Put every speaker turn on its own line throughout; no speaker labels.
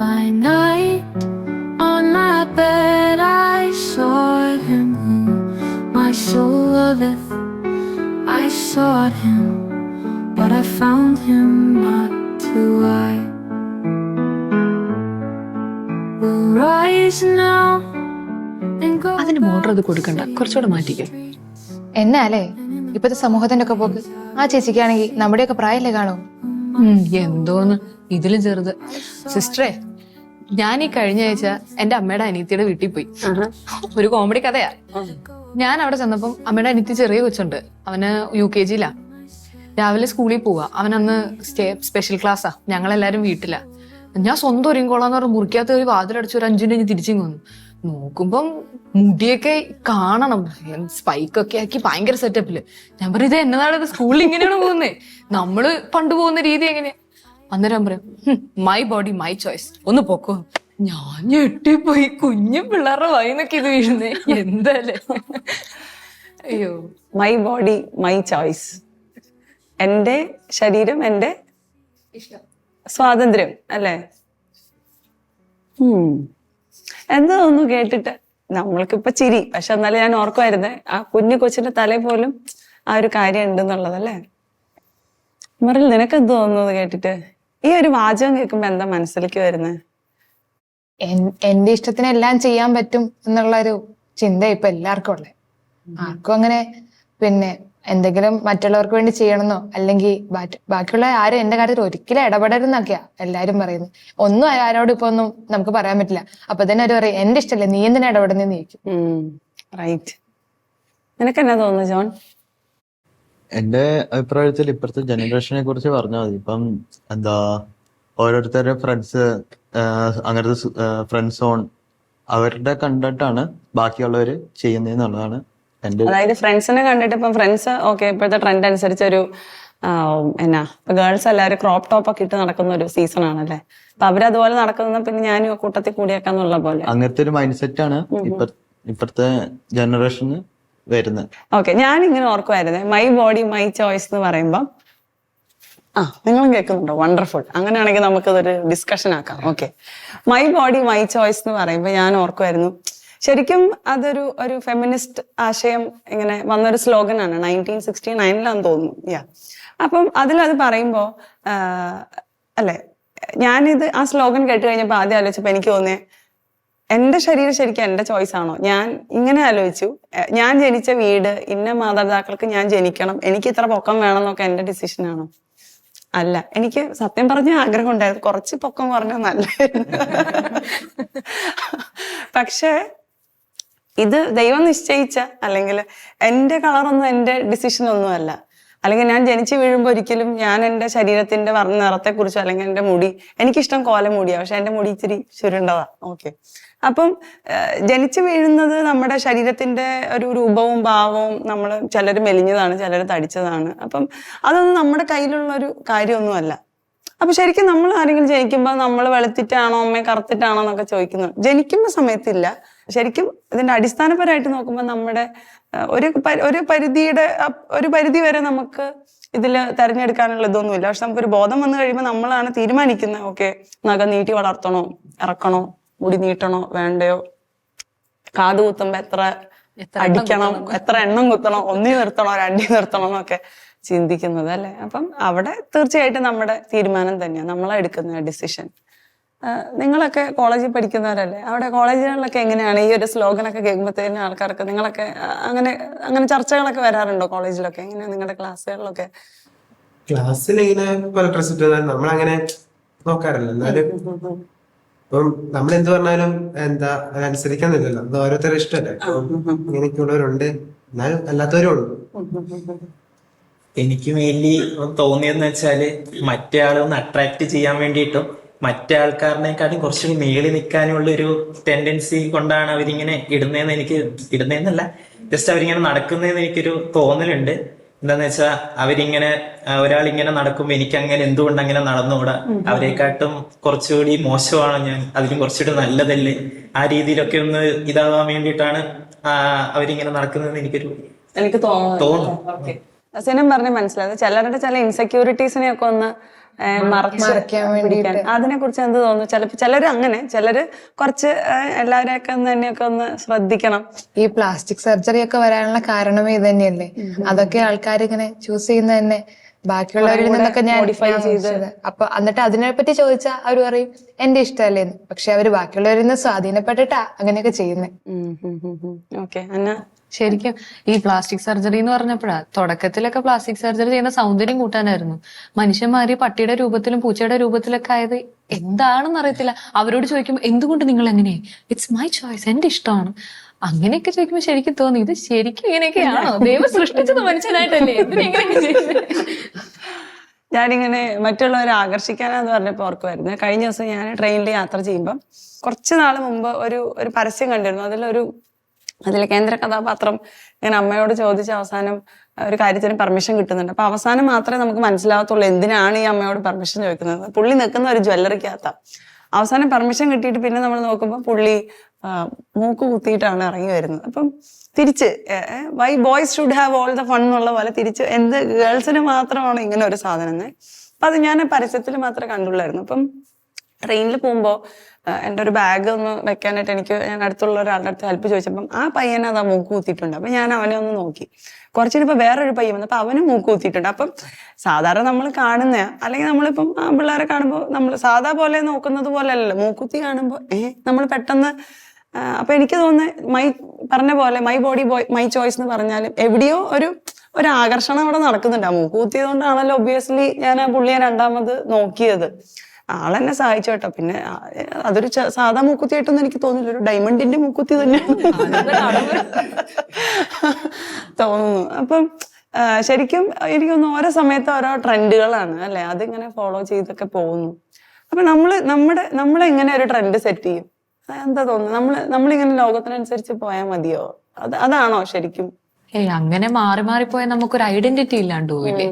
By night, on my bed, I saw him whom my soul loveth. I sought him, but I found him not to I will rise now and go.
അതിന് motor അത് കൊടുക്കണ്ട, കുറച്ചുകൂടെ മാറ്റിക്കും.
എന്നാലേ ഇപ്പത്തെ സമൂഹത്തിന്റെ ഒക്കെ പോക്ക്. ആ ചേച്ചിക്കാണെങ്കിൽ നമ്മുടെയൊക്കെ പ്രായമല്ലേ കാണൂ.
എന്തോന്ന് ഇതിലും ചെറുത്. സിസ്റ്ററെ, ഞാൻ ഈ കഴിഞ്ഞ ആഴ്ച എന്റെ അമ്മയുടെ അനിയത്തിയുടെ വീട്ടിൽ പോയി. ഒരു കോമഡി കഥയാ. ഞാൻ അവിടെ ചെന്നപ്പം അമ്മയുടെ അനിയത്തി ചെറിയ കൊച്ചുണ്ട്, അവന് UKG-ലാ. രാവിലെ സ്കൂളിൽ പോവാ. അവനന്ന് സ്പെഷ്യൽ ക്ലാസ്സാ. ഞങ്ങളെല്ലാരും വീട്ടിലാ. ഞാൻ സ്വന്തം ഒരുങ്ങിക്കോളാന്ന് പറഞ്ഞ് മുറിക്കാത്ത ഒരു വാതിലടച്ച് ഒരു 5 മിനിറ്റ് തിരിച്ചിങ് വന്നു. നോക്കുമ്പം മുടിയൊക്കെ കാണണം, സ്പൈക്കൊക്കെ ആക്കി ഭയങ്കര സെറ്റപ്പില്. ഞാൻ പറയും, ഇത് എന്നതാണ്, ഇത് സ്കൂളിൽ ഇങ്ങനെയാണ് പോകുന്നേ, നമ്മള് പണ്ട് പോകുന്ന രീതി എങ്ങനെയാ? അന്നേരം പറയും, മൈ ബോഡി മൈ ചോയ്സ്, ഒന്ന് പൊക്കോ. ഞാൻ ഞെട്ടിപ്പോയി. കുഞ്ഞു പിള്ളേരുടെ വായിന്നൊക്കെ ഇത് വീഴുന്നേ, എന്താല്ലേ? അയ്യോ.
മൈ ബോഡി മൈ ചോയ്സ്, എന്റെ ശരീരം എന്റെ സ്വാതന്ത്ര്യം അല്ലേ? എന്താ ഒന്ന് കേട്ടിട്ട് നമ്മൾക്കിപ്പൊ ചിരി, പക്ഷെ എന്നാലും ഞാൻ ഓർക്കുമായിരുന്നേ ആ കുഞ്ഞു കൊച്ചിന്റെ തലയിൽ പോലും ആ ഒരു കാര്യം ഉണ്ടെന്നുള്ളതല്ലേ. മറിൽ, നിനക്ക് എന്ത് തോന്നുന്നത് കേട്ടിട്ട്? ഈ ഒരു വാചകം കേൾക്കുമ്പോ എന്താ മനസ്സിലേക്ക് വരുന്നത്?
എന്റെ ഇഷ്ടത്തിന് എല്ലാം ചെയ്യാൻ പറ്റും എന്നുള്ള ഒരു ചിന്ത ഇപ്പൊ എല്ലാവർക്കും ഉള്ളത്. ആർക്കും അങ്ങനെ പിന്നെ എന്തെങ്കിലും മറ്റുള്ളവർക്ക് വേണ്ടി ചെയ്യണമെന്നോ അല്ലെങ്കിൽ ബാക്കിയുള്ള ആരും എന്റെ കാര്യത്തിൽ ഒരിക്കലും ഇടപെടരുന്നൊക്കെയാ എല്ലാരും പറയുന്നത്. ഒന്നും ആരോടും ഇപ്പൊ ഒന്നും നമുക്ക് പറയാൻ പറ്റില്ല. അപ്പൊ തന്നെ അവർ പറയും, എന്റെ ഇഷ്ടമല്ലേ, നീ എന്തിനാ ഇടപെടുന്നേന്ന് ചോദിക്കും.
റൈറ്റ്. നിനക്ക് എന്നാ തോന്നുന്നു ജോൺ?
എന്റെ അഭിപ്രായത്തിൽ ഇപ്പോഴത്തെ ജനറേഷനെ കുറിച്ച് പറഞ്ഞാൽ മതി. ഇപ്പം എന്താ, ഓരോരുത്തരുടെ ഫ്രണ്ട്സ്, അങ്ങനത്തെ ഫ്രണ്ട്സ് ഓൺ അവരുടെ കണ്ടിട്ടാണ് ബാക്കിയുള്ളവര് ചെയ്യുന്നതെന്നുള്ളതാണ് എന്റെ.
അതായത് ഫ്രണ്ട്സിനെ കണ്ടിട്ട് ഇപ്പം ഫ്രണ്ട്സ് ഓക്കെ ഇപ്പോഴത്തെ ട്രെൻഡ് അനുസരിച്ച് ഒരു എന്നാ ഇപ്പൊ ഗേൾസ് എല്ലാവരും ക്രോപ്പ് ടോപ്പ് ഒക്കെ ഇട്ട് നടക്കുന്ന ഒരു സീസൺ ആണല്ലേ. അപ്പൊ അവരതുപോലെ നടക്കുന്ന പിന്നെ ഞാനും കൂട്ടത്തിൽ കൂടിയേക്കാന്നുള്ള പോലെ
അങ്ങനത്തെ ഒരു മൈൻഡ് സെറ്റ് ആണ് ഇപ്പോഴത്തെ ജനറേഷന് വരുന്നത്.
ഓക്കെ, ഞാൻ ഇങ്ങനെ ഓർക്കുമായിരുന്നേ, മൈ ബോഡി മൈ ചോയ്സ് എന്ന് പറയുമ്പം നിങ്ങളും കേൾക്കുന്നുണ്ടോ? വണ്ടർഫുൾ. അങ്ങനെയാണെങ്കിൽ നമുക്കതൊരു ഡിസ്കഷൻ ആക്കാം. Okay, my body my choice എന്ന് പറയുമ്പോൾ ഞാൻ ഓർക്കുമായിരുന്നു, ശരിക്കും അതൊരു ഫെമിനിസ്റ്റ് ആശയം ഇങ്ങനെ വന്നൊരു സ്ലോഗനാണ്. 1969 തോന്നുന്നു. അപ്പം അതിലത് പറയുമ്പോ അല്ലെ, ഞാനിത് ആ സ്ലോഗൻ കേട്ട് കഴിഞ്ഞപ്പോ ആദ്യം ആലോചിച്ചപ്പോ എനിക്ക് തോന്നിയേ, എന്റെ ശരീരം ശരിക്കും എന്റെ ചോയ്സ് ആണോ? ഞാൻ ഇങ്ങനെ ആലോചിച്ചു, ഞാൻ ജനിച്ച വീട്, ഇന്ന മാതാപിതാക്കൾക്ക് ഞാൻ ജനിക്കണം, എനിക്ക് ഇത്ര പൊക്കം വേണം എന്നൊക്കെ എന്റെ ഡിസിഷൻ ആണോ? അല്ല. എനിക്ക് സത്യം പറഞ്ഞ ആഗ്രഹം ഉണ്ടായിരുന്നു കുറച്ച് പൊക്കം കുറഞ്ഞാൽ നല്ലായിരുന്നു. പക്ഷെ ഇത് ദൈവം നിശ്ചയിച്ച, അല്ലെങ്കിൽ എന്റെ കളറൊന്നും എന്റെ ഡിസിഷൻ ഒന്നും അല്ല. അല്ലെങ്കിൽ ഞാൻ ജനിച്ചു വീഴുമ്പോൾ ഒരിക്കലും ഞാൻ എന്റെ ശരീരത്തിന്റെ നിറത്തെ കുറിച്ചോ അല്ലെങ്കിൽ എന്റെ മുടി, എനിക്കിഷ്ടം കോലമുടിയാ, പക്ഷെ എന്റെ മുടി ഇച്ചിരി ചുരുണ്ടതാ. ഓക്കെ, അപ്പം ജനിച്ചു വീഴുന്നത് നമ്മുടെ ശരീരത്തിന്റെ ഒരു രൂപവും ഭാവവും, നമ്മൾ ചിലർ മെലിഞ്ഞതാണ്, ചിലർ തടിച്ചതാണ്. അപ്പം അതൊന്നും നമ്മുടെ കയ്യിലുള്ള ഒരു കാര്യമൊന്നുമല്ല. അപ്പൊ ശരിക്കും നമ്മൾ ആരെങ്കിലും ജനിക്കുമ്പോൾ നമ്മൾ വെളുത്തിട്ടാണോ അമ്മയെ കറുത്തിട്ടാണോ എന്നൊക്കെ ചോദിക്കുന്നു. ജനിക്കുന്ന സമയത്തില്ല. ശരിക്കും ഇതിന്റെ അടിസ്ഥാനപരമായിട്ട് നോക്കുമ്പോൾ നമ്മുടെ ഒരു പരിധി വരെ നമുക്ക് ഇതില് തെരഞ്ഞെടുക്കാനുള്ള ഇതൊന്നുമില്ല. പക്ഷെ നമുക്കൊരു ബോധം വന്നു കഴിയുമ്പോൾ നമ്മളാണ് തീരുമാനിക്കുന്നത്, ഓക്കെ നഖം നീട്ടി വളർത്തണോ, ഇറക്കണോ, മുടി നീട്ടണോ വേണ്ടയോ, കാത് കുത്തുമ്പോ എത്ര അടിക്കണം, എത്ര എണ്ണം കുത്തണോ, 1 നിർത്തണോ 2 നിർത്തണോ എന്നൊക്കെ ചിന്തിക്കുന്നത് അല്ലെ. അപ്പം അവിടെ തീർച്ചയായിട്ടും നമ്മുടെ തീരുമാനം തന്നെയാണ്, നമ്മളെ എടുക്കുന്ന ഡിസിഷൻ. നിങ്ങളൊക്കെ കോളേജിൽ പഠിക്കുന്നവരല്ലേ, അവിടെ കോളേജുകളിലൊക്കെ എങ്ങനെയാണ് ഈ ഒരു സ്ലോഗനൊക്കെ കേൾക്കുമ്പോഴത്തേനും ആൾക്കാർക്ക്, നിങ്ങളൊക്കെ അങ്ങനെ ചർച്ചകളൊക്കെ വരാറുണ്ടോ കോളേജിലൊക്കെ? എങ്ങനെയാ നിങ്ങളുടെ ക്ലാസ്സുകളിലൊക്കെ?
ക്ലാസ്സിൽ ഇങ്ങനെ ഡ്രസ് ഇട്ട് നമ്മളങ്ങനെ നോക്കാറില്ല. എന്നാലും ഇപ്പം നമ്മൾ എന്ത് പറഞ്ഞാലും എന്താ അതനുസരിക്കാന്നില്ലല്ലോ, അത് ഓരോരുത്തരുടെ ഇഷ്ടമല്ലേ. ഇങ്ങനെയൊക്കെയുള്ളവരുണ്ട്, എന്നാലും അല്ലാത്തവരും ഉണ്ട്.
എനിക്ക് മെയിൻലി തോന്നിയെന്ന് വെച്ചാല്, മറ്റേ ആളെ ഒന്ന് അട്രാക്ട് ചെയ്യാൻ വേണ്ടിയിട്ടും മറ്റേ ആൾക്കാരനെക്കാട്ടും കുറച്ചുകൂടി മേളിൽ നിൽക്കാനുള്ള ഒരു ടെൻഡൻസി കൊണ്ടാണ് അവരിങ്ങനെ ഇടുന്നതെന്നല്ല, ജസ്റ്റ് അവരിങ്ങനെ നടക്കുന്നതെന്ന് എനിക്കൊരു തോന്നലുണ്ട്. എന്താന്ന് വെച്ചാൽ അവരിങ്ങനെ ഒരാളിങ്ങനെ നടക്കുമ്പോ എനിക്ക് അങ്ങനെ എന്തുകൊണ്ട് അങ്ങനെ നടന്നുകൂടാ, അവരെക്കാട്ടും കുറച്ചുകൂടി മോശമാണോ ഞാൻ, അതിലും കുറച്ചുകൂടി നല്ലതല്ലേ, ആ രീതിയിലൊക്കെ ഒന്ന് ഇതാവാൻ വേണ്ടിയിട്ടാണ് അവരിങ്ങനെ നടക്കുന്നതെന്ന് എനിക്ക് തോന്നുന്നു.
സിനിമ പറഞ്ഞ് മനസ്സിലായത് ചിലരുടെ ചില ഇൻസെക്യൂരിറ്റീസിനെ ഒക്കെ ഒന്ന്
മറയ്ക്കാൻ
പിടിക്കാൻ അതിനെ കുറിച്ച് എന്ത് തോന്നുന്നു? ചിലര് അങ്ങനെ, ചിലര് കുറച്ച് എല്ലാവരെയൊക്കെ തന്നെയൊക്കെ ഒന്ന് ശ്രദ്ധിക്കണം.
ഈ പ്ലാസ്റ്റിക് സർജറി ഒക്കെ വരാനുള്ള കാരണമേ ഇത് തന്നെയല്ലേ. അതൊക്കെ ആൾക്കാർ ഇങ്ങനെ ചൂസ് ചെയ്യുന്നത് തന്നെ ബാക്കിയുള്ളവരിൽ നിന്നൊക്കെ ഞാൻ ചെയ്തത്. അപ്പൊ എന്നിട്ട് അതിനെപ്പറ്റി ചോദിച്ചാൽ അവര് പറയും എന്റെ ഇഷ്ടമല്ലേന്ന്. പക്ഷെ അവര് ബാക്കിയുള്ളവരിൽ നിന്ന് സ്വാധീനപ്പെട്ടിട്ടാ അങ്ങനെയൊക്കെ ചെയ്യുന്നത്.
ഓക്കെ അന്ന,
ശരിക്കും ഈ പ്ലാസ്റ്റിക് സർജറി എന്ന് പറഞ്ഞപ്പോഴാ, തുടക്കത്തിലൊക്കെ പ്ലാസ്റ്റിക് സർജറി ചെയ്യുന്ന സൗന്ദര്യം കൂട്ടാനായിരുന്നു. മനുഷ്യന്മാര് പട്ടിയുടെ രൂപത്തിലും പൂച്ചയുടെ രൂപത്തിലൊക്കെ ആയത് എന്താണെന്ന് അറിയത്തില്ല. അവരോട് ചോദിക്കുമ്പോൾ എന്തുകൊണ്ട് നിങ്ങൾ എങ്ങനെയായി, ഇറ്റ്സ് മൈ ചോയ്സ്, എന്റെ ഇഷ്ടമാണ്, അങ്ങനെയൊക്കെ ചോദിക്കുമ്പോൾ ശരിക്കും തോന്നി ഇത് ശരിക്കും ഇങ്ങനെയൊക്കെയാണോ, ദൈവം സൃഷ്ടിച്ചത് മനുഷ്യനായിട്ടല്ലേ, എന്തിനെങ്ങനെയൊക്കെ ചെയ്യുന്നത്?
ഞാനിങ്ങനെ മറ്റുള്ളവരെ ആകർഷിക്കാനാന്ന് പറഞ്ഞപ്പോൾ ഓർക്കുമായിരുന്നു. കഴിഞ്ഞ ദിവസം ഞാൻ ട്രെയിനിൽ യാത്ര ചെയ്യുമ്പോൾ കുറച്ച് നാൾ മുമ്പ് ഒരു പരസ്യം കണ്ടിരുന്നു. അതിലെ കേന്ദ്ര കഥാപാത്രം ഇങ്ങനെ അമ്മയോട് ചോദിച്ച അവസാനം ഒരു കാര്യത്തിന് പെർമിഷൻ കിട്ടുന്നുണ്ട്. അപ്പൊ അവസാനം മാത്രമേ നമുക്ക് മനസ്സിലാവത്തുള്ളൂ എന്തിനാണ് ഈ അമ്മയോട് പെർമിഷൻ ചോദിക്കുന്നത്. പുള്ളി നിൽക്കുന്ന ഒരു ജ്വല്ലറിക്കകത്ത. അവസാനം പെർമിഷൻ കിട്ടിയിട്ട് പിന്നെ നമ്മൾ നോക്കുമ്പോൾ പുള്ളി മൂക്ക് കുത്തിയിട്ടാണ് ഇറങ്ങി വരുന്നത്. അപ്പം തിരിച്ച് why boys should have all the fun എന്നുള്ള പോലെ തിരിച്ച് എന്ത് ഗേൾസിന് മാത്രമാണ് ഇങ്ങനെ ഒരു സാധനം എന്ന്. അപ്പൊ അത് ഞാൻ പരസ്യത്തിൽ മാത്രമേ കണ്ടുള്ളായിരുന്നു. അപ്പം ട്രെയിനിൽ പോകുമ്പോൾ എൻ്റെ ഒരു ബാഗ് ഒന്ന് വെക്കാനായിട്ട് ഞാൻ അടുത്തുള്ള ഒരാളുടെ അടുത്ത് ഹെൽപ്പ് ചോദിച്ചപ്പം ആ പയ്യനെ അതാ മൂക്ക് കുത്തിയിട്ടുണ്ട്. അപ്പൊ ഞാൻ അവനെ ഒന്ന് നോക്കി. കുറച്ചിപ്പോ വേറൊരു പയ്യൻ വന്നു. അപ്പൊ അവനും മൂക്ക് കുത്തിയിട്ടുണ്ട്. അപ്പം സാധാരണ നമ്മൾ കാണുന്ന, അല്ലെങ്കിൽ നമ്മളിപ്പം ആ പിള്ളേരെ കാണുമ്പോൾ നമ്മൾ സാധാ പോലെ നോക്കുന്നത് പോലെ അല്ലല്ലോ, മൂക്കുത്തി കാണുമ്പോൾ നമ്മൾ പെട്ടെന്ന് അപ്പൊ എനിക്ക് തോന്നുന്നത് പറഞ്ഞ പോലെ മൈ ബോഡി മൈ ചോയ്സ് എന്ന് പറഞ്ഞാലും എവിടെയോ ഒരു ആകർഷണം അവിടെ നടക്കുന്നുണ്ട്. ആ മൂക്ക് കുത്തിയതുകൊണ്ടാണല്ലോ ഒബ്വിയസ്ലി ഞാൻ ആ പുള്ളിയെ രണ്ടാമത് നോക്കിയത്. ആളെന്നെ സഹായിച്ചു കേട്ടോ. പിന്നെ അതൊരു സാധാ മൂക്കുത്തിയായിട്ടൊന്നും എനിക്ക് തോന്നില്ല, ഒരു ഡയമണ്ടിന്റെ മൂക്കുത്തി തന്നെയാണ് തോന്നുന്നു. അപ്പം ശരിക്കും എനിക്കൊന്ന് ഓരോ സമയത്ത് ഓരോ ട്രെൻഡുകളാണ് അല്ലെ, അതിങ്ങനെ ഫോളോ ചെയ്തൊക്കെ പോകുന്നു. അപ്പൊ നമ്മളെങ്ങനെ ഒരു ട്രെൻഡ് സെറ്റ് ചെയ്യും? എന്താ തോന്നുന്നു? നമ്മളിങ്ങനെ ലോകത്തിനനുസരിച്ച് പോയാൽ മതിയോ? അതാണോ ശരിക്കും?
അങ്ങനെ മാറിപ്പോയാൽ നമുക്കൊരു ഐഡന്റിറ്റി ഇല്ലാണ്ട് പോയില്ലേ?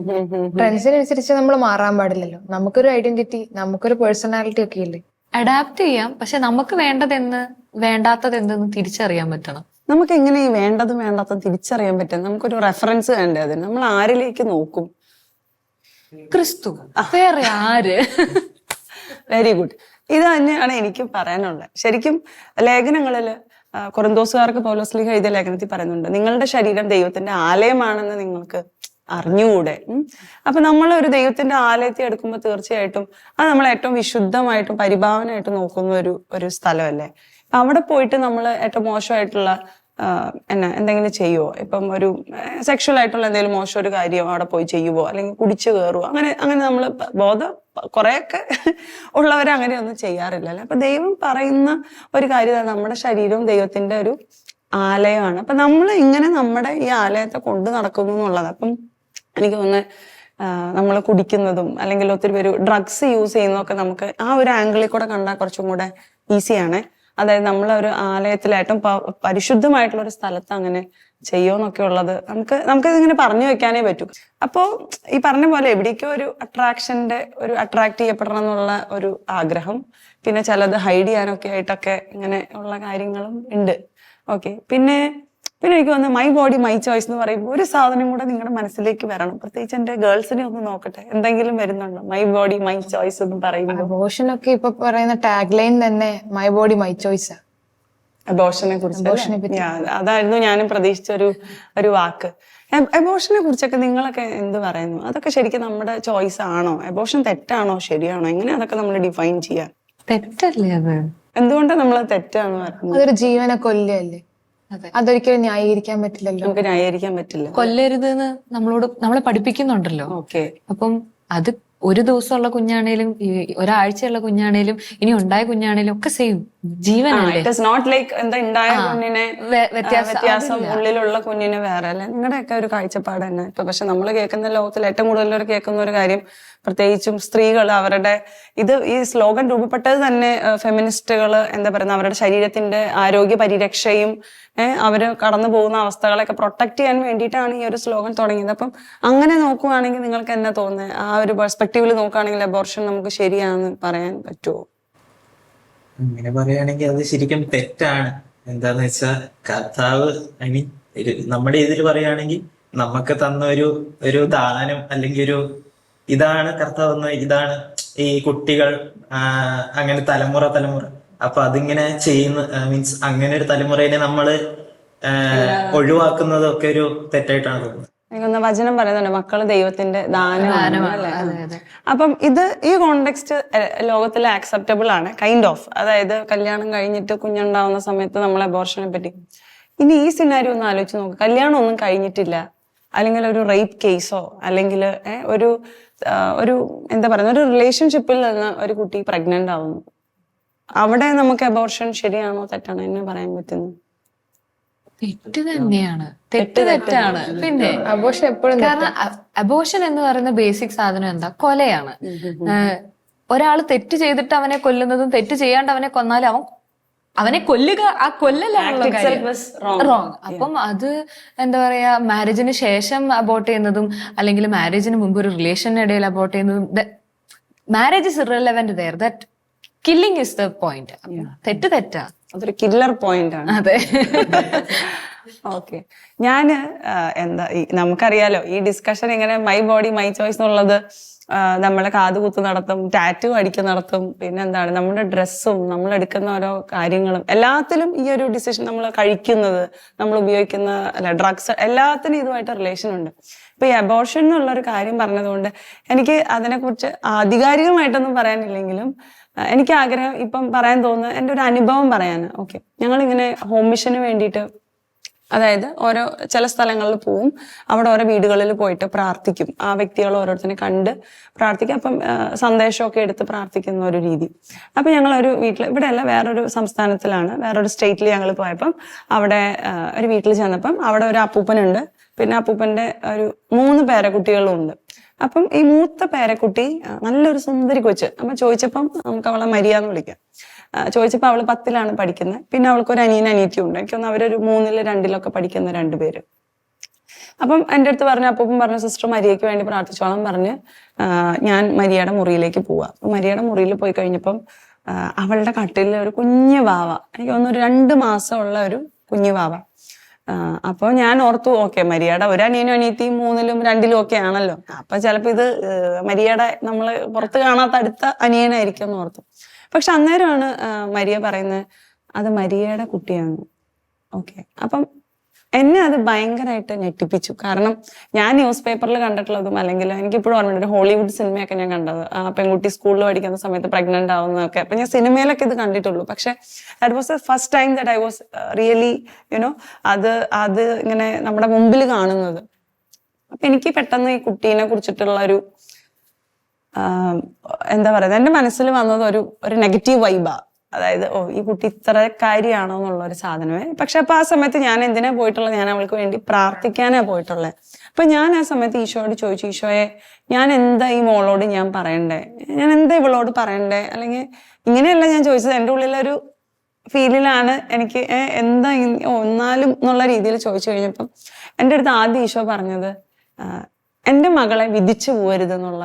ട്രെൻഡ്സിനനുസരിച്ച് നമ്മൾ മാറാൻ പാടില്ലല്ലോ. നമുക്കൊരു ഐഡന്റിറ്റി, നമുക്കൊരു പേഴ്സണാലിറ്റി ഒക്കെ ഇല്ലേ.
അഡാപ്റ്റ് ചെയ്യാം, പക്ഷെ നമുക്ക് വേണ്ടതെന്ന് വേണ്ടാത്തതെന്തെന്ന് തിരിച്ചറിയാൻ പറ്റണം.
നമുക്ക് എങ്ങനെ ഈ വേണ്ടതും വേണ്ടാത്തതും തിരിച്ചറിയാൻ പറ്റും? നമുക്കൊരു റെഫറൻസ് വേണ്ടേ അതിന്? നമ്മൾ ആരിലേക്ക് നോക്കും?
ക്രിസ്തു, വേറെ ആര്?
Very good. ഇത് തന്നെയാണ് എനിക്ക് പറയാനുള്ളത്. ശരിക്കും ലേഖനങ്ങളില് കൊറിന്തോസുകാർക്ക് പൗലോസ്ലീഹ എഴുതിയ ലേഖനത്തിൽ പറയുന്നുണ്ട്, നിങ്ങളുടെ ശരീരം ദൈവത്തിന്റെ ആലയമാണെന്ന് നിങ്ങൾക്ക് അറിഞ്ഞുകൂടെ. അപ്പൊ നമ്മൾ ഒരു ദൈവത്തിന്റെ ആലയത്തെ എടുക്കുമ്പോൾ തീർച്ചയായിട്ടും അത് നമ്മൾ ഏറ്റവും വിശുദ്ധമായിട്ടും പരിഭാവനയായിട്ടും നോക്കുന്ന ഒരു സ്ഥലമല്ലേ. അവിടെ പോയിട്ട് നമ്മൾ ഏറ്റവും മോശമായിട്ടുള്ള എന്തെങ്കിലും ചെയ്യുവോ? ഇപ്പം ഒരു സെക്ഷൽ ആയിട്ടുള്ള എന്തെങ്കിലും മോശം ഒരു കാര്യം അവിടെ പോയി ചെയ്യുവോ, അല്ലെങ്കിൽ കുടിച്ചു കയറുവോ? അങ്ങനെ നമ്മൾ കുറെയൊക്കെ ഉള്ളവരെ അങ്ങനെയൊന്നും ചെയ്യാറില്ല അല്ലെ. അപ്പൊ ദൈവം പറയുന്ന ഒരു കാര്യം, നമ്മുടെ ശരീരവും ദൈവത്തിന്റെ ഒരു ആലയമാണ്. അപ്പൊ നമ്മൾ ഇങ്ങനെ നമ്മുടെ ഈ ആലയത്തെ കൊണ്ടു നടക്കുന്നു എന്നുള്ളത്. അപ്പം എനിക്ക് തോന്നുന്നത് നമ്മൾ കുടിക്കുന്നതും അല്ലെങ്കിൽ ഒത്തിരി പേര് ഡ്രഗ്സ് യൂസ് ചെയ്യുന്നതൊക്കെ നമുക്ക് ആ ഒരു ആംഗിളിൽ കൂടെ കണ്ടാൽ കുറച്ചും കൂടെ ഈസിയാണ്. അതായത് നമ്മളൊരു ആലയത്തിലായിട്ടും പരിശുദ്ധമായിട്ടുള്ള ഒരു സ്ഥലത്ത് അങ്ങനെ ചെയ്യുമെന്നൊക്കെ ഉള്ളത് നമുക്കിതിങ്ങനെ പറഞ്ഞു വെക്കാനേ പറ്റൂ. അപ്പോ ഈ പറഞ്ഞ പോലെ എവിടേക്കോ ഒരു അട്രാക്ട് ചെയ്യപ്പെടണം എന്നുള്ള ഒരു ആഗ്രഹം, പിന്നെ ചിലത് ഹൈഡ് ചെയ്യാനൊക്കെ ആയിട്ടൊക്കെ ഇങ്ങനെ ഉള്ള കാര്യങ്ങളും ഉണ്ട്. ഓക്കെ, പിന്നെ എനിക്ക് തോന്നുന്നു മൈ ബോഡി മൈ ചോയ്സ് എന്ന് പറയുമ്പോൾ ഒരു സാധനം കൂടെ നിങ്ങളുടെ മനസ്സിലേക്ക് വരണം. പ്രത്യേകിച്ച് എന്റെ ഗേൾസിനെ ഒന്ന് നോക്കട്ടെ, എന്തെങ്കിലും വരുന്നുണ്ടോ മൈ ബോഡി മൈ ചോയ്സ് എന്ന് പറയുമ്പോൾ?
അബോർഷനൊക്കെ ഇപ്പൊ പറയുന്ന ടാഗ് ലൈൻ തന്നെ മൈ ബോഡി മൈ ചോയ്സ്.
അബോർഷനെ കുറിച്ച് അതായിരുന്നു ഞാനും പ്രതീക്ഷിച്ച ഒരു വാക്ക്. അബോർഷനെ കുറിച്ചൊക്കെ നിങ്ങളൊക്കെ എന്ത് പറയുന്നു? അതൊക്കെ ശരിക്കും നമ്മുടെ ചോയ്സ് ആണോ? അബോർഷൻ തെറ്റാണോ ശരിയാണോ? എങ്ങനെ അതൊക്കെ നമ്മൾ ഡിഫൈൻ ചെയ്യാം?
തെറ്റല്ലേ അത്?
എന്തുകൊണ്ടാണ് നമ്മൾ തെറ്റാന്ന് പറയുന്നത്?
അതൊരു ജീവനെ കൊല്ലല്ലേ, അതൊരിക്കലും ന്യായീകരിക്കാൻ പറ്റില്ലല്ലോ.
നമുക്ക് ന്യായീകരിക്കാൻ പറ്റില്ല.
കൊല്ലരുത് എന്ന് നമ്മളെ പഠിപ്പിക്കുന്നുണ്ടല്ലോ.
ഓക്കെ,
അപ്പം അത് ഒരു ദിവസമുള്ള കുഞ്ഞാണേലും ഒരാഴ്ചയുള്ള കുഞ്ഞാണേലും ഇനി ഉണ്ടായ കുഞ്ഞാണേലും ഒക്കെ സെയിം ജീവനല്ലേ.
ഇറ്റ് ഈസ് നോട്ട് ലൈക്ക് എന്താ ഉണ്ടായ കുഞ്ഞിനെ വ്യത്യാസം, ഉള്ളിലുള്ള കുഞ്ഞിന് വേറെ അല്ലെ. നിങ്ങളുടെയൊക്കെ ഒരു കാഴ്ചപ്പാട് തന്നെ ഇപ്പൊ. പക്ഷെ നമ്മൾ കേൾക്കുന്ന ലോകത്തിൽ ഏറ്റവും കൂടുതൽ കേൾക്കുന്ന ഒരു കാര്യം, പ്രത്യേകിച്ചും സ്ത്രീകൾ ഈ സ്ലോഗൻ രൂപപ്പെട്ടത് തന്നെ ഫെമിനിസ്റ്റുകൾ എന്താ പറയുന്നത്, അവരുടെ ശരീരത്തിന്റെ ആരോഗ്യ പരിരക്ഷയും അവര് കടന്നു പോകുന്ന അവസ്ഥകളൊക്കെ പ്രൊട്ടക്ട് ചെയ്യാൻ വേണ്ടിയിട്ടാണ് ഈ ഒരു സ്ലോഗൻ തുടങ്ങിയത്. അപ്പം അങ്ങനെ നോക്കുവാണെങ്കിൽ നിങ്ങൾക്ക് എന്നാ തോന്നുന്നത്? ആ ഒരു പെർസ്പെക്റ്റീവിൽ നോക്കുകയാണെങ്കിൽ അബോർഷൻ നമുക്ക് ശരിയാണെന്ന് പറയാൻ പറ്റുമോ?
അങ്ങനെ പറയുകയാണെങ്കിൽ അത് ശരിക്കും തെറ്റാണ്. എന്താന്ന് വെച്ചാൽ കർത്താവ് നമ്മുടെ ഇതിൽ പറയുകയാണെങ്കിൽ നമുക്ക് തന്ന ഒരു ദാനം അല്ലെങ്കിൽ ഇതാണ് കർത്താവ്, ഇതാണ് ഈ കുട്ടികൾ, അങ്ങനെ തലമുറ അപ്പൊ അതിങ്ങനെ ചെയ്യുന്ന മീൻസ് അങ്ങനെ ഒരു തലമുറയെ നമ്മള് ഒഴിവാക്കുന്നതൊക്കെ ഒരു തെറ്റായിട്ടാണ് തോന്നുന്നത്.
എനിക്കൊന്ന് വചനം പറയുന്നുണ്ട്, മക്കള് ദൈവത്തിന്റെ ദാനമാണ് അല്ലെ. അപ്പം ഇത് ഈ കോണ്ടെക്സ്റ്റ് ലോകത്തിൽ ആക്സെപ്റ്റബിൾ ആണ് കൈൻഡ് ഓഫ്. അതായത് കല്യാണം കഴിഞ്ഞിട്ട് കുഞ്ഞുണ്ടാവുന്ന സമയത്ത് നമ്മൾ അബോർഷനെ പറ്റി. ഇനി ഈ സിനാരിയോ ഒന്ന് ആലോചിച്ച് നോക്ക്. കല്യാണം ഒന്നും കഴിഞ്ഞിട്ടില്ല, അല്ലെങ്കിൽ ഒരു റേപ്പ് കേസോ അല്ലെങ്കിൽ ഒരു എന്താ പറയുക, ഒരു റിലേഷൻഷിപ്പിൽ നിന്ന് ഒരു കുട്ടി പ്രഗ്നന്റ് ആവുന്നു. അവിടെ നമുക്ക് അബോർഷൻ ശരിയാണോ തെറ്റാണോ എന്ന് പറയാൻ പറ്റുന്നു?
തെറ്റ് തന്നെയാണ്, തെറ്റാണ്. പിന്നെ
അബോർഷൻ എപ്പോഴും
കാരണം അബോർഷൻ എന്ന് പറയുന്ന ബേസിക് സാധനം എന്താ? കൊലയാണ്. ഒരാൾ തെറ്റ് ചെയ്തിട്ട് അവനെ കൊല്ലുന്നതും തെറ്റ് ചെയ്യാണ്ട് അവനെ കൊന്നാലും അവനെ കൊല്ലുക, ആ കൊല്ലലാണല്ലോ റോങ്. അപ്പം അത് എന്താ പറയാ, മാരേജിന് ശേഷം അബോർട്ട് ചെയ്യുന്നതും അല്ലെങ്കിൽ മാരേജിന് മുമ്പ് ഒരു റിലേഷനിടയിൽ അബോർട്ട് ചെയ്യുന്നതും, marriage is irrelevant there, that killing is the point. തെറ്റാ,
അതൊരു കില്ലർ പോയിന്റ് ആണ്.
അതെ.
ഓക്കെ, ഞാന് നമുക്കറിയാലോ ഈ ഡിസ്കഷൻ ഇങ്ങനെ മൈ ബോഡി മൈ ചോയ്സ് എന്നുള്ളത് നമ്മളെ കാതുകുത്ത് നടത്തും, ടാറ്റു അടിക്ക് നടത്തും, പിന്നെ എന്താണ് നമ്മുടെ ഡ്രസ്സും നമ്മൾ എടുക്കുന്ന ഓരോ കാര്യങ്ങളും എല്ലാത്തിലും ഈ ഒരു ഡിസിഷൻ, നമ്മൾ കഴിക്കുന്നത്, നമ്മൾ ഉപയോഗിക്കുന്ന ഡ്രഗ്സ്, എല്ലാത്തിനും ഇതുമായിട്ട് റിലേഷൻ ഉണ്ട്. ഇപ്പൊ ഈ അബോർഷൻ എന്നുള്ളൊരു കാര്യം പറഞ്ഞതുകൊണ്ട് എനിക്ക് അതിനെക്കുറിച്ച് ആധികാരികമായിട്ടൊന്നും പറയാനില്ലെങ്കിലും എനിക്ക് ആഗ്രഹം ഇപ്പം പറയാൻ തോന്നുന്നത് എൻ്റെ ഒരു അനുഭവം പറയാന്. ഓക്കെ, ഞങ്ങളിങ്ങനെ ഹോം മിഷന് വേണ്ടിയിട്ട്, അതായത് ചില സ്ഥലങ്ങളിൽ പോവും, അവിടെ ഓരോ വീടുകളിൽ പോയിട്ട് പ്രാർത്ഥിക്കും. ആ വ്യക്തികൾ ഓരോരുത്തരെ കണ്ട് പ്രാർത്ഥിക്കും. അപ്പം സന്ദേശമൊക്കെ എടുത്ത് പ്രാർത്ഥിക്കുന്ന ഒരു രീതി. അപ്പം ഞങ്ങളൊരു വീട്ടിൽ, ഇവിടെ അല്ല, വേറൊരു സംസ്ഥാനത്തിലാണ്, വേറൊരു സ്റ്റേറ്റിൽ ഞങ്ങൾ പോയപ്പം അവിടെ ഒരു വീട്ടിൽ ചെന്നപ്പം അവിടെ ഒരു അപ്പൂപ്പനുണ്ട്, പിന്നെ അപ്പൂപ്പൻ്റെ ഒരു 3 പേരക്കുട്ടികളും ഉണ്ട്. അപ്പം ഈ മൂത്ത പേരക്കുട്ടി നല്ലൊരു സുന്ദരി കൊച്ച്. അപ്പൊ ചോദിച്ചപ്പം നമുക്ക് അവളെ മരിയാന്ന് വിളിക്കാം. ചോദിച്ചപ്പോൾ അവള് 10ലാണ് പഠിക്കുന്നത്. പിന്നെ അവൾക്ക് ഒരു അനിയത്തിയും ഉണ്ട്. എനിക്കൊന്ന് അവരൊരു 3ലും 2ലൊക്കെ പഠിക്കുന്ന 2 പേര്. അപ്പം എൻ്റെ അടുത്ത് പറഞ്ഞു, അപ്പം പറഞ്ഞു, സിസ്റ്റർ മരിയയ്ക്ക് വേണ്ടി പ്രാർത്ഥിച്ചോളം പറഞ്ഞ് ഞാൻ മരിയയുടെ മുറിയിലേക്ക് പോവാ. അപ്പൊ മരിയയുടെ മുറിയിൽ പോയി കഴിഞ്ഞപ്പം അവളുടെ കട്ടിലിൽ ഒരു കുഞ്ഞു വാവ, എനിക്ക് തോന്നുന്നു ഒരു 2 മാസമുള്ള ഒരു കുഞ്ഞു വാവ. അപ്പോൾ ഞാൻ ഓർത്തു, ഓക്കെ, മരിയയുടെ ഒരു അനിയനും അനിയത്തിയും 3ലും 2ലും ഒക്കെ ആണല്ലോ, അപ്പൊ ചിലപ്പോ ഇത് മരിയയുടെ നമ്മള് പുറത്ത് കാണാത്ത അടുത്ത അനിയനായിരിക്കും എന്ന് ഓർത്തു. പക്ഷെ അന്നേരമാണ് മരിയ പറയുന്നത് അത് മരിയയുടെ കുട്ടിയാണ്. ഓക്കെ, അപ്പം എന്നെ അത് ഭയങ്കരമായിട്ട് ഞെട്ടിപ്പിച്ചു. കാരണം ഞാൻ ന്യൂസ് പേപ്പറിൽ കണ്ടിട്ടുള്ളതും, അല്ലെങ്കിൽ എനിക്കിപ്പോഴും ഓർമ്മയുണ്ട്, ഒരു ഹോളിവുഡ് സിനിമയൊക്കെ ഞാൻ കണ്ടത്, ആ പെൺകുട്ടി സ്കൂളിൽ പഠിക്കുന്ന സമയത്ത് പ്രഗ്നന്റ് ആവുന്നതൊക്കെ. അപ്പൊ ഞാൻ സിനിമയിലൊക്കെ ഇത് കണ്ടിട്ടുള്ളൂ. പക്ഷെ that was the first time that I was really അത് ഇങ്ങനെ നമ്മുടെ മുമ്പിൽ കാണുന്നത്. അപ്പൊ എനിക്ക് പെട്ടെന്ന് ഈ കുട്ടീനെ കുറിച്ചിട്ടുള്ള ഒരു എന്താ പറയുക, എന്റെ മനസ്സിൽ വന്നത് ഒരു നെഗറ്റീവ് വൈബാ. അതായത് ഈ കുട്ടി ഇത്ര കാര്യമാണോ എന്നുള്ള ഒരു സാധനമേ. പക്ഷെ അപ്പൊ ആ സമയത്ത് ഞാൻ എന്തിനാ പോയിട്ടുള്ളത്, ഞാൻ അവൾക്ക് വേണ്ടി പ്രാർത്ഥിക്കാനാ പോയിട്ടുള്ളത്. അപ്പൊ ഞാൻ ആ സമയത്ത് ഈശോയോട് ചോദിച്ചു, ഈശോയെ, ഞാൻ എന്താ ഈ മോളോട് ഞാൻ പറയണ്ടേ, ഞാൻ എന്താ ഇവളോട് പറയണ്ടേ, അല്ലെങ്കിൽ ഇങ്ങനെയല്ല ഞാൻ ചോദിച്ചത്, എൻ്റെ ഉള്ളിലൊരു ഫീലിലാണ് എനിക്ക് എന്താ ഒന്നാലും എന്നുള്ള രീതിയിൽ ചോദിച്ചു കഴിഞ്ഞപ്പം എൻ്റെ അടുത്ത് ആദ്യം ഈശോ പറഞ്ഞത്, എൻ്റെ മകളെ വിധിച്ചു പോകരുത് എന്നുള്ള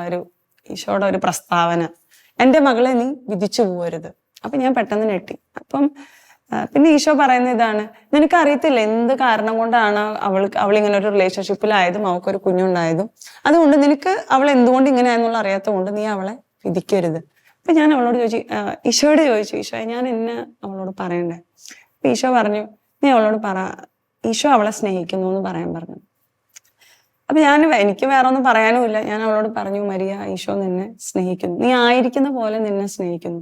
ഈശോയുടെ ഒരു പ്രസ്താവന. എൻ്റെ മകളെ നീ വിധിച്ചു പോകരുത്. അപ്പൊ ഞാൻ പെട്ടെന്ന് ഞെട്ടി. അപ്പം പിന്നെ ഈശോ പറയുന്ന ഇതാണ്, നിനക്ക് അറിയത്തില്ല എന്ത് കാരണം കൊണ്ടാണ് അവളിങ്ങനെ ഒരു റിലേഷൻഷിപ്പിലായതും അവൾക്കൊരു കുഞ്ഞുണ്ടായതും, അതുകൊണ്ട് നിനക്ക് അവൾ എന്തുകൊണ്ട് ഇങ്ങനെയാന്നുള്ള അറിയാത്തത് കൊണ്ട് നീ അവളെ വിധിക്കരുത്. അപ്പൊ ഞാൻ അവളോട് ഈശോയോട് ചോദിച്ചു, ഈശോയെ, ഞാൻ അവളോട് പറയണ്ടേ? അപ്പൊ ഈശോ പറഞ്ഞു, നീ അവളോട് ഈശോ അവളെ സ്നേഹിക്കുന്നു എന്ന് പറയാൻ പറഞ്ഞു. അപ്പൊ എനിക്ക് വേറെ ഒന്നും പറയാനുമില്ല. ഞാൻ അവളോട് പറഞ്ഞു, മരിയ, ഈശോ നിന്നെ സ്നേഹിക്കുന്നു, നീ ആയിരിക്കുന്ന പോലെ നിന്നെ സ്നേഹിക്കുന്നു.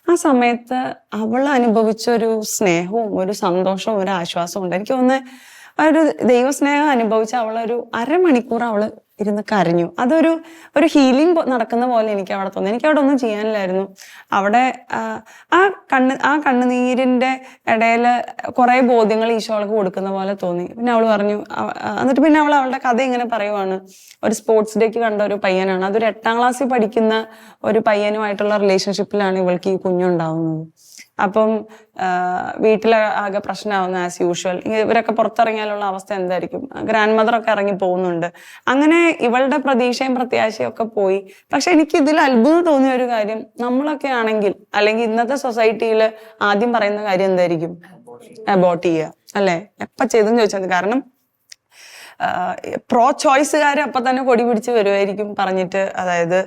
ആ സമയത്ത് അവൾ അനുഭവിച്ച ഒരു സ്നേഹവും ഒരു സന്തോഷവും ഒരു ആശ്വാസവും ഉണ്ട്. എനിക്ക് തോന്നുന്നത് ഒരു ദൈവസ്നേഹം അനുഭവിച്ച അവളൊരു 1/2 മണിക്കൂർ അവള് ഇരുന്ന് കരഞ്ഞു. അതൊരു ഹീലിംഗ് നടക്കുന്ന പോലെ എനിക്ക് അവിടെ തോന്നി. എനിക്ക് അവിടെ ഒന്നും ചെയ്യാനില്ലായിരുന്നു. അവിടെ ആ കണ്ണുനീരിന്റെ ഇടയിൽ കുറെ ബോധ്യങ്ങൾ ഈശോൾക്ക് കൊടുക്കുന്ന പോലെ തോന്നി. പിന്നെ അവൾ പറഞ്ഞു, എന്നിട്ട് പിന്നെ അവളുടെ കഥ ഇങ്ങനെ പറയുവാണ്, ഒരു സ്പോർട്സ് ഡേക്ക് കണ്ട ഒരു പയ്യനാണ്, അതൊരു 8ാം ക്ലാസ്സിൽ പഠിക്കുന്ന ഒരു പയ്യനുമായിട്ടുള്ള റിലേഷൻഷിപ്പിലാണ് ഇവൾക്ക് ഈ കുഞ്ഞുണ്ടാവുന്നത്. അപ്പം വീട്ടിലെ ആകെ പ്രശ്നമാവുന്ന ആസ് യൂഷ്വൽ. ഇവരൊക്കെ പുറത്തിറങ്ങിയാലുള്ള അവസ്ഥ എന്തായിരിക്കും? ഗ്രാൻഡ് മദറൊക്കെ ഇറങ്ങി പോകുന്നുണ്ട്. അങ്ങനെ ഇവളുടെ പ്രതീക്ഷയും പ്രത്യാശയും ഒക്കെ പോയി. പക്ഷെ എനിക്ക് ഇതിൽ അത്ഭുതം തോന്നിയ ഒരു കാര്യം, നമ്മളൊക്കെ ആണെങ്കിൽ, അല്ലെങ്കിൽ ഇന്നത്തെ സൊസൈറ്റിയിൽ ആദ്യം പറയുന്ന കാര്യം എന്തായിരിക്കും? അബോർട്ട് ചെയ്യുക, അല്ലെ? എപ്പ ചെയ്തെന്ന് ചോദിച്ചാൽ, കാരണം പ്രോ ചോയ്സുകാർ അപ്പം തന്നെ കൊടി പിടിച്ച് വരുമായിരിക്കും പറഞ്ഞിട്ട്, അതായത്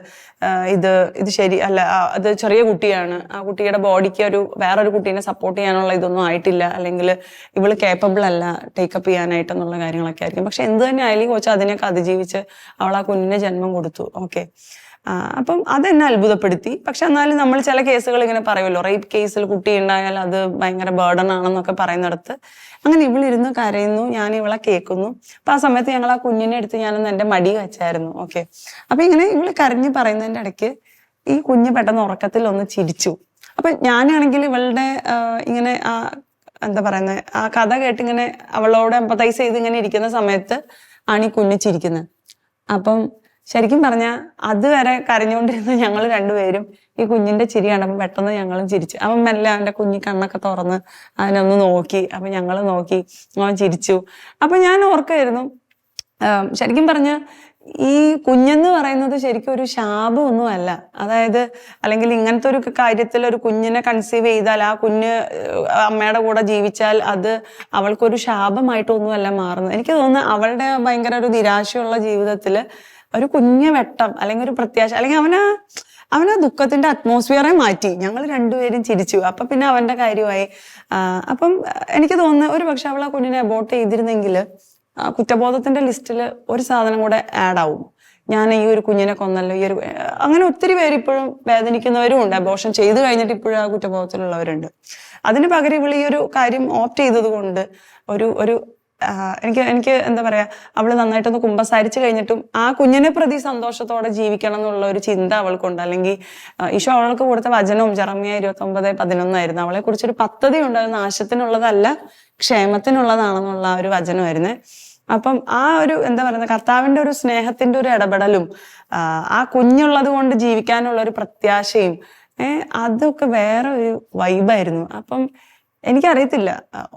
ഇത് ശരി അല്ല, അത് ചെറിയ കുട്ടിയാണ്, ആ കുട്ടിയുടെ ബോഡിക്ക് വേറൊരു കുട്ടീനെ സപ്പോർട്ട് ചെയ്യാനുള്ള ഇതൊന്നും ആയിട്ടില്ല, അല്ലെങ്കിൽ ഇവള് കേപ്പബിൾ അല്ല ടേക്കപ്പ് ചെയ്യാനായിട്ടെന്നുള്ള കാര്യങ്ങളൊക്കെ ആയിരിക്കും. പക്ഷെ എന്ത് തന്നെ ആയാലും കോച്ച് അതിനെയൊക്കെ അതിജീവിച്ച് അവൾ ആ കുഞ്ഞിന് ജന്മം കൊടുത്തു. ഓക്കെ, അപ്പം അതെന്നെ അത്ഭുതപ്പെടുത്തി. പക്ഷെ എന്നാലും നമ്മൾ ചില കേസുകൾ ഇങ്ങനെ പറയുമല്ലോ, റേപ്പ് കേസിൽ കുട്ടി ഉണ്ടായാൽ അത് ഭയങ്കര ബേർഡൻ ആണെന്നൊക്കെ പറയുന്നിടത്ത് അങ്ങനെ ഇവളിരുന്ന് കരയുന്നു, ഞാൻ ഇവളെ കേൾക്കുന്നു. അപ്പൊ ആ സമയത്ത് ഞങ്ങൾ ആ കുഞ്ഞിനെ എടുത്ത് ഞാനൊന്ന് എൻ്റെ മടി വെച്ചായിരുന്നു. ഓക്കെ, അപ്പൊ ഇങ്ങനെ ഇവള് കരഞ്ഞ് പറയുന്നതിൻ്റെ ഇടയ്ക്ക് ഈ കുഞ്ഞ് പെട്ടെന്ന് ഉറക്കത്തിൽ ഒന്ന് ചിരിച്ചു. അപ്പൊ ഞാനാണെങ്കിൽ ഇവളുടെ ഇങ്ങനെ എന്താ പറയുന്നത്, ആ കഥ കേട്ടിങ്ങനെ അവളോട് എമ്പതൈസ് ചെയ്ത് ഇങ്ങനെ ഇരിക്കുന്ന സമയത്ത് ആണ് ഈ കുഞ്ഞ് ചിരിക്കുന്നത്. അപ്പം ശരിക്കും പറഞ്ഞാൽ അതുവരെ കരഞ്ഞുകൊണ്ടിരുന്ന ഞങ്ങൾ രണ്ടുപേരും ഈ കുഞ്ഞിന്റെ ചിരി കണ്ടപ്പോൾ പെട്ടെന്ന് ഞങ്ങളും ചിരിച്ചു. അവൻ മെല്ലെ അവന്റെ കുഞ്ഞി കണ്ണൊക്കെ തുറന്ന് അതിനൊന്ന് നോക്കി. അപ്പൊ ഞങ്ങൾ നോക്കി, അവൻ ചിരിച്ചു. അപ്പൊ ഞാൻ ഓർക്കായിരുന്നു, ശരിക്കും പറഞ്ഞ ഈ കുഞ്ഞെന്ന് പറയുന്നത് ശരിക്കും ഒരു ശാപമൊന്നും അല്ല. അതായത് അല്ലെങ്കിൽ ഇങ്ങനത്തെ ഒരു കാര്യത്തിൽ ഒരു കുഞ്ഞിനെ കൺസീവ് ചെയ്താൽ ആ കുഞ്ഞ് അമ്മയുടെ കൂടെ ജീവിച്ചാൽ അത് അവൾക്കൊരു ശാപമായിട്ടൊന്നുമല്ല മാറുന്നത്. എനിക്ക് തോന്നുന്നു അവളുടെ ഭയങ്കര ഒരു നിരാശയുള്ള ജീവിതത്തില് ഒരു കുഞ്ഞു വെട്ടം അല്ലെങ്കിൽ ഒരു പ്രത്യാശ, അല്ലെങ്കിൽ അവനാ ദുഃഖത്തിന്റെ അറ്റ്മോസ്ഫിയറെ മാറ്റി. ഞങ്ങൾ രണ്ടുപേരും ചിരിച്ചു. അപ്പൊ പിന്നെ അവന്റെ കാര്യമായി. അപ്പം എനിക്ക് തോന്നുന്നു ഒരു പക്ഷെ അവൾ ആ കുഞ്ഞിനെ അബോർട്ട് ചെയ്തിരുന്നെങ്കിൽ കുറ്റബോധത്തിന്റെ ലിസ്റ്റിൽ ഒരു സാധനം കൂടെ ആഡ് ആവും. ഞാൻ ഈ ഒരു കുഞ്ഞിനെ കൊന്നല്ലോ, അങ്ങനെ ഒത്തിരി പേര് ഇപ്പോഴും വേദനിക്കുന്നവരും ഉണ്ട്. അബോർഷൻ ചെയ്തു കഴിഞ്ഞിട്ട് ഇപ്പോഴും ആ കുറ്റബോധത്തിലുള്ളവരുണ്ട്. അതിന് പകരം ഇവൾ ഈ ഒരു കാര്യം ഓപ്റ്റ് ചെയ്തത് കൊണ്ട് ഒരു എനിക്ക് എന്താ പറയാ, അവള് നന്നായിട്ടൊന്ന് കുമ്പസാരിച്ചു കഴിഞ്ഞിട്ടും ആ കുഞ്ഞിനെ പ്രതി സന്തോഷത്തോടെ ജീവിക്കണം എന്നുള്ള ഒരു ചിന്ത അവൾക്കുണ്ട്. അല്ലെങ്കിൽ ഈശോ അവൾക്ക് കൊടുത്ത വചനവും ജെറമ്യ 29:11 അവളെ കുറിച്ചൊരു പദ്ധതി ഉണ്ട്, അത് നാശത്തിനുള്ളതല്ല ക്ഷേമത്തിനുള്ളതാണെന്നുള്ള ഒരു വചനമായിരുന്നേ. അപ്പം ആ ഒരു എന്താ പറയുന്നത്, കർത്താവിന്റെ ഒരു സ്നേഹത്തിന്റെ ഒരു ഇടപെടലും ആ കുഞ്ഞുള്ളത് കൊണ്ട് ജീവിക്കാനുള്ള ഒരു പ്രത്യാശയും അതൊക്കെ വേറെ ഒരു വൈബായിരുന്നു. അപ്പം എനിക്കറിയത്തില്ല,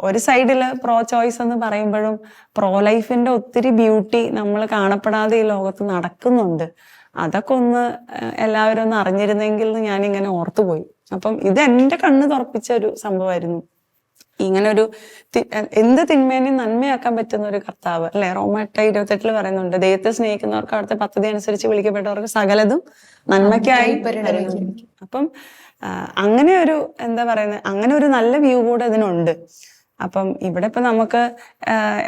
ഒരു സൈഡില് പ്രോ ചോയ്സ് എന്ന് പറയുമ്പോഴും പ്രോ ലൈഫിന്റെ ഒത്തിരി ബ്യൂട്ടി നമ്മൾ കാണപ്പെടാതെ ഈ ലോകത്ത് നടക്കുന്നുണ്ട്. അതൊക്കെ ഒന്ന് എല്ലാവരും ഒന്ന് അറിഞ്ഞിരുന്നെങ്കിൽ ഞാനിങ്ങനെ ഓർത്തുപോയി. അപ്പം ഇത് എൻ്റെ കണ്ണ് തുറപ്പിച്ച ഒരു സംഭവമായിരുന്നു. ഇങ്ങനെ ഒരു എന്ത് തിന്മേനെയും നന്മയാക്കാൻ പറ്റുന്ന ഒരു കർത്താവ് അല്ലെ. റോമ 8:28 പറയുന്നുണ്ട്, ദൈവത്തെ സ്നേഹിക്കുന്നവർക്ക് അവിടുത്തെ പദ്ധതി അനുസരിച്ച് വിളിക്കപ്പെട്ടവർക്ക് സകലതും നന്മയ്ക്കായി പരിണമിക്കും. അപ്പം അങ്ങനെ ഒരു എന്താ പറയുന്നത്, അങ്ങനെ ഒരു നല്ല വ്യൂ കൂടെ ഇതിനുണ്ട്. അപ്പം ഇവിടെ ഇപ്പൊ നമുക്ക്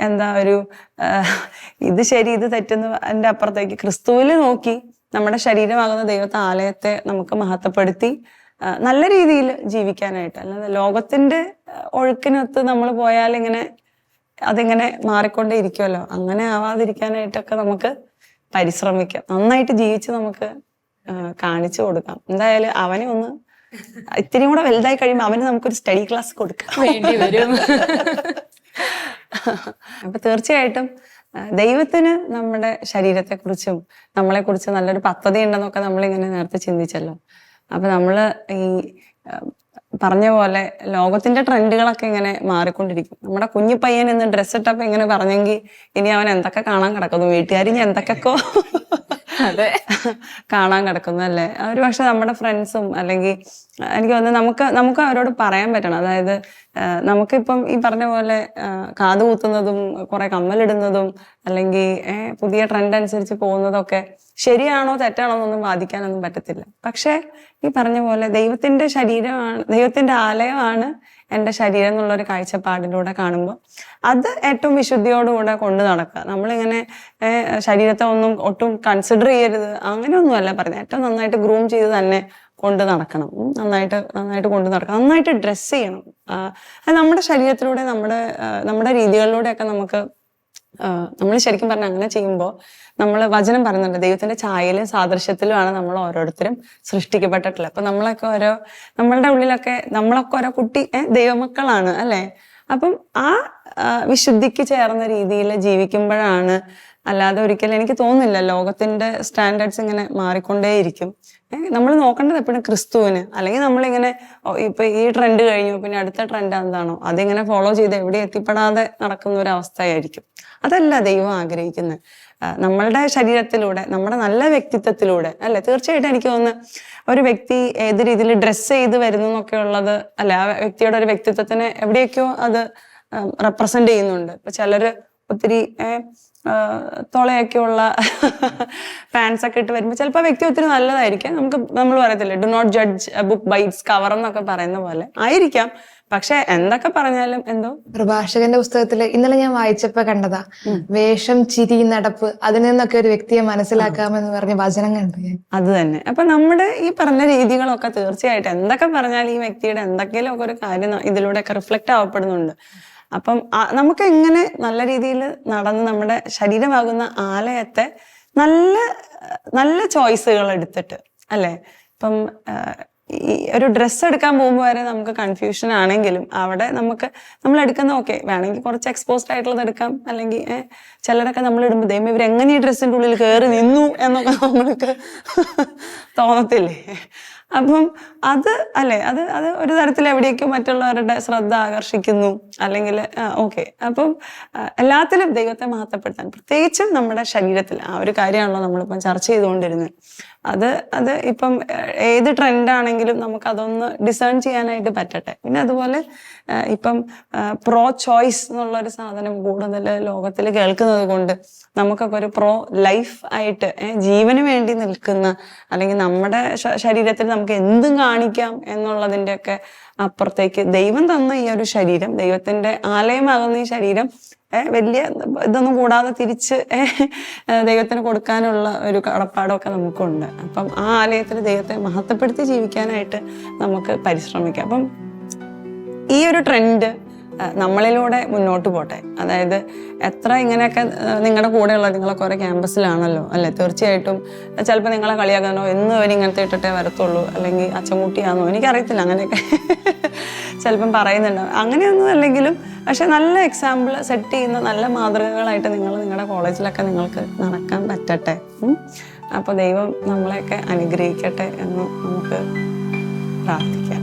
എന്താ ഒരു ഇത് ശരി ഇത് തെറ്റെന്ന് എൻ്റെ അപ്പുറത്തേക്ക് ക്രിസ്തുവിൽ നോക്കി നമ്മുടെ ശരീരമാകുന്ന ദൈവത്തെ ആലയത്തെ നമുക്ക് മഹത്വപ്പെടുത്തി നല്ല രീതിയിൽ ജീവിക്കാനായിട്ട്, അല്ലാതെ ലോകത്തിന്റെ ഒഴുക്കിനൊത്ത് നമ്മൾ പോയാൽ ഇങ്ങനെ അതിങ്ങനെ മാറിക്കൊണ്ടേ ഇരിക്കുമല്ലോ, അങ്ങനെ ആവാതിരിക്കാനായിട്ടൊക്കെ നമുക്ക് പരിശ്രമിക്കാം. നന്നായിട്ട് ജീവിച്ച് നമുക്ക് കാണിച്ചു കൊടുക്കാം. എന്തായാലും അവനെ ഒന്ന് ഇത്തിരി കൂടെ വലുതായി കഴിയുമ്പോൾ അവന് നമുക്കൊരു സ്റ്റഡി ക്ലാസ് കൊടുക്കാം,
വേണ്ടി വരും.
അപ്പൊ തീർച്ചയായിട്ടും ദൈവത്തിന് നമ്മുടെ ശരീരത്തെക്കുറിച്ചും നമ്മളെക്കുറിച്ചും നല്ലൊരു പദ്ധതി ഉണ്ടെന്നൊക്കെ നമ്മളിങ്ങനെ നേരത്തെ ചിന്തിച്ചല്ലോ. അപ്പൊ നമ്മള് ഈ പറഞ്ഞ പോലെ ലോകത്തിന്റെ ട്രെൻഡുകളൊക്കെ ഇങ്ങനെ മാറിക്കൊണ്ടിരിക്കും. നമ്മുടെ കുഞ്ഞു പയ്യൻ ഇന്ന് ഡ്രസ് ഇട്ടപ്പോ ഇങ്ങനെ പറഞ്ഞെങ്കിൽ ഇനി അവൻ എന്തൊക്കെ കാണാൻ കിടക്കുന്നു, വീട്ടുകാരിഞ്ഞ് എന്തൊക്കെയൊക്കെ
അതെ
കാണാൻ കിടക്കുന്നു അല്ലേ. ഒരു പക്ഷെ നമ്മുടെ ഫ്രണ്ട്സും അല്ലെങ്കിൽ എനിക്ക് തോന്നുന്നു നമുക്ക് അവരോട് പറയാൻ പറ്റണം. അതായത് നമുക്കിപ്പം ഈ പറഞ്ഞ പോലെ കാത് കുത്തുന്നതും കുറെ കമ്മലിടുന്നതും അല്ലെങ്കിൽ പുതിയ ട്രെൻഡ് അനുസരിച്ച് പോകുന്നതൊക്കെ ശരിയാണോ തെറ്റാണോ എന്നൊന്നും വാദിക്കാനൊന്നും പറ്റത്തില്ല. പക്ഷെ ഈ പറഞ്ഞ പോലെ ദൈവത്തിന്റെ ശരീരമാണ്, ദൈവത്തിന്റെ ആലയമാണ് എൻ്റെ ശരീരം എന്നുള്ളൊരു കാഴ്ചപ്പാടിലൂടെ കാണുമ്പോൾ അത് ഏറ്റവും വിശുദ്ധിയോടുകൂടെ കൊണ്ട് നടക്കുക. നമ്മളിങ്ങനെ ശരീരത്തെ ഒട്ടും കൺസിഡർ ചെയ്യരുത് അങ്ങനെയൊന്നുമല്ല പറയുന്നത്. ഏറ്റവും നന്നായിട്ട് ഗ്രൂം ചെയ്ത് തന്നെ കൊണ്ട് നടക്കണം, നന്നായിട്ട് കൊണ്ട് നടക്കണം, നന്നായിട്ട് ഡ്രസ്സ് ചെയ്യണം. അത് നമ്മുടെ ശരീരത്തിലൂടെ നമ്മുടെ രീതികളിലൂടെയൊക്കെ നമുക്ക് നമ്മൾ ശരിക്കും പറഞ്ഞാൽ അങ്ങനെ ചെയ്യുമ്പോൾ നമ്മൾ വചനം പറയുന്നുണ്ട്, ദൈവത്തിന്റെ ഛായയിലും സാദൃശ്യത്തിലുമാണ് നമ്മൾ ഓരോരുത്തരും സൃഷ്ടിക്കപ്പെട്ടിട്ടുള്ളത്. അപ്പൊ നമ്മളുടെ ഉള്ളിലൊക്കെ നമ്മളൊക്കെ ഓരോ കുട്ടി ദൈവമക്കളാണ് അല്ലെ. അപ്പം ആ വിശുദ്ധിക്ക് ചേർന്ന രീതിയിൽ ജീവിക്കുമ്പോഴാണ്, അല്ലാതെ ഒരിക്കലും എനിക്ക് തോന്നുന്നില്ല ലോകത്തിന്റെ സ്റ്റാൻഡേർഡ്സ് ഇങ്ങനെ മാറിക്കൊണ്ടേയിരിക്കും. നമ്മൾ നോക്കേണ്ടത് എപ്പോഴും ക്രിസ്തുവിന്, അല്ലെങ്കിൽ നമ്മളിങ്ങനെ ഇപ്പൊ ഈ ട്രെൻഡ് കഴിഞ്ഞു പിന്നെ അടുത്ത ട്രെൻഡ് എന്താണോ അതിങ്ങനെ ഫോളോ ചെയ്ത് എവിടെ എത്തിപ്പെടാതെ നടക്കുന്ന ഒരു അവസ്ഥയായിരിക്കും. അതല്ല ദൈവം ആഗ്രഹിക്കുന്നത്. നമ്മളുടെ ശരീരത്തിലൂടെ നമ്മുടെ നല്ല വ്യക്തിത്വത്തിലൂടെ അല്ലെ. തീർച്ചയായിട്ടും എനിക്ക് തോന്നുന്നു ഒരു വ്യക്തി ഏത് രീതിയിൽ ഡ്രസ്സ് ചെയ്ത് വരുന്നു എന്നൊക്കെ ഉള്ളത് അല്ലെ, ആ വ്യക്തിയുടെ ഒരു വ്യക്തിത്വത്തിനെ എവിടെയൊക്കെയോ അത് റെപ്രസെന്റ് ചെയ്യുന്നുണ്ട്. ഇപ്പൊ ചിലര് ഒത്തിരി തുളയൊക്കെയുള്ള പാൻസ് ഒക്കെ ഇട്ട് വരുമ്പോൾ ചിലപ്പോൾ വ്യക്തി ഒത്തിരി നല്ലതായിരിക്കാം. നമ്മൾ പറയത്തില്ലേ, do not judge book by its cover എന്നൊക്കെ പറയുന്ന പോലെ ആയിരിക്കാം. പക്ഷെ എന്തൊക്കെ പറഞ്ഞാലും എന്തോ
പ്രഭാഷകന്റെ പുസ്തകത്തില് ഇന്നലെ ഞാൻ വായിച്ചപ്പോ കണ്ടതാ, വേഷം, ചിരി, നടപ്പ്, അതിൽ നിന്നൊക്കെ ഒരു വ്യക്തിയെ മനസ്സിലാക്കാമെന്ന് പറഞ്ഞ വചനം കണ്ടു ഞാൻ.
അത് തന്നെ. അപ്പൊ നമ്മുടെ ഈ പറഞ്ഞ രീതികളൊക്കെ തീർച്ചയായിട്ടും എന്തൊക്കെ പറഞ്ഞാൽ ഈ വ്യക്തിയുടെ എന്തൊക്കെയും ഒക്കെ ഒരു കാര്യം ഇതിലൂടെയൊക്കെ റിഫ്ലക്റ്റ് ആവപ്പെടുന്നുണ്ട്. അപ്പം നമുക്ക് എങ്ങനെ നല്ല രീതിയിൽ നടന്ന് നമ്മുടെ ശരീരമാകുന്ന ആലയത്തെ നല്ല നല്ല ചോയ്സുകൾ എടുത്തിട്ട് അല്ലേ, ഇപ്പം ഈ ഒരു ഡ്രസ്സ് എടുക്കാൻ പോകുമ്പോൾ വരെ നമുക്ക് കൺഫ്യൂഷൻ ആണെങ്കിലും അവിടെ നമ്മൾ എടുക്കുന്ന വേണമെങ്കിൽ കുറച്ച് എക്സ്പോസ്ഡ് ആയിട്ടുള്ളത് എടുക്കാം. അല്ലെങ്കിൽ ചിലരൊക്കെ നമ്മൾ ഇടുമ്പോൾ ദൈവം ഇവരെങ്ങനെ ഈ ഡ്രസ്സിൻ്റെ ഉള്ളിൽ കയറി നിന്നു എന്നൊക്കെ നമ്മൾക്ക് തോന്നത്തില്ലേ. അപ്പം അത് ഒരു തരത്തിൽ എവിടേക്കോ മറ്റുള്ളവരുടെ ശ്രദ്ധ ആകർഷിക്കുന്നു. അല്ലെങ്കിൽ അപ്പം എല്ലാത്തിലും ദൈവത്തെ മഹത്വപ്പെടുത്താൻ, പ്രത്യേകിച്ചും നമ്മുടെ ശരീരത്തിൽ ആ ഒരു കാര്യമാണല്ലോ നമ്മളിപ്പം ചർച്ച ചെയ്തുകൊണ്ടിരുന്നത്. അത് ഇപ്പം ഏത് ട്രെൻഡാണെങ്കിലും നമുക്കതൊന്ന് ഡിസേൺ ചെയ്യാനായിട്ട് പറ്റട്ടെ. പിന്നെ അതുപോലെ ഇപ്പം പ്രോ ചോയ്സ് എന്നുള്ളൊരു സാധനം കൂടുതൽ ലോകത്തിൽ കേൾക്കുന്നത് കൊണ്ട് നമുക്കൊക്കെ ഒരു പ്രോ ലൈഫ് ആയിട്ട് ജീവന് വേണ്ടി നിൽക്കുന്ന, അല്ലെങ്കിൽ നമ്മുടെ ശരീരത്തിൽ നമുക്ക് എന്തും കാണിക്കാം എന്നുള്ളതിൻ്റെയൊക്കെ അപ്പുറത്തേക്ക് ദൈവം തന്ന ഈ ഒരു ശരീരം, ദൈവത്തിന്റെ ആലയമാകുന്ന ഈ ശരീരം വലിയ ഇതൊന്നും കൂടാതെ തിരിച്ച് ദൈവത്തിന് കൊടുക്കാനുള്ള ഒരു കടപ്പാടൊക്കെ നമുക്കുണ്ട്. അപ്പം ആ ആലയത്തിൽ ദൈവത്തെ മഹത്വപ്പെടുത്തി ജീവിക്കാനായിട്ട് നമുക്ക് പരിശ്രമിക്കാം. അപ്പം ഈ ഒരു ട്രെൻഡ് നമ്മളിലൂടെ മുന്നോട്ട് പോട്ടെ. അതായത് എത്ര ഇങ്ങനെയൊക്കെ നിങ്ങളുടെ കൂടെയുള്ള നിങ്ങളൊക്കെ ഓരോ ക്യാമ്പസിലാണല്ലോ അല്ലെ, തീർച്ചയായിട്ടും ചിലപ്പോൾ നിങ്ങളെ കളിയാക്കാനോ എന്ന് അവർ ഇങ്ങനത്തെ ഇട്ടിട്ടേ വരത്തുള്ളൂ, അല്ലെങ്കിൽ അച്ചൻകുട്ടിയാണോ എനിക്കറിയത്തില്ല, അങ്ങനെയൊക്കെ ചിലപ്പം പറയുന്നുണ്ടാവും. അങ്ങനെയൊന്നും അല്ലെങ്കിലും പക്ഷെ നല്ല എക്സാമ്പിൾ സെറ്റ് ചെയ്യുന്ന നല്ല മാതൃകകളായിട്ട് നിങ്ങളുടെ കോളേജിലൊക്കെ നിങ്ങൾക്ക് നടക്കാൻ പറ്റട്ടെ. അപ്പോൾ ദൈവം നമ്മളെയൊക്കെ അനുഗ്രഹിക്കട്ടെ എന്ന് നമുക്ക് പ്രാർത്ഥിക്കാം.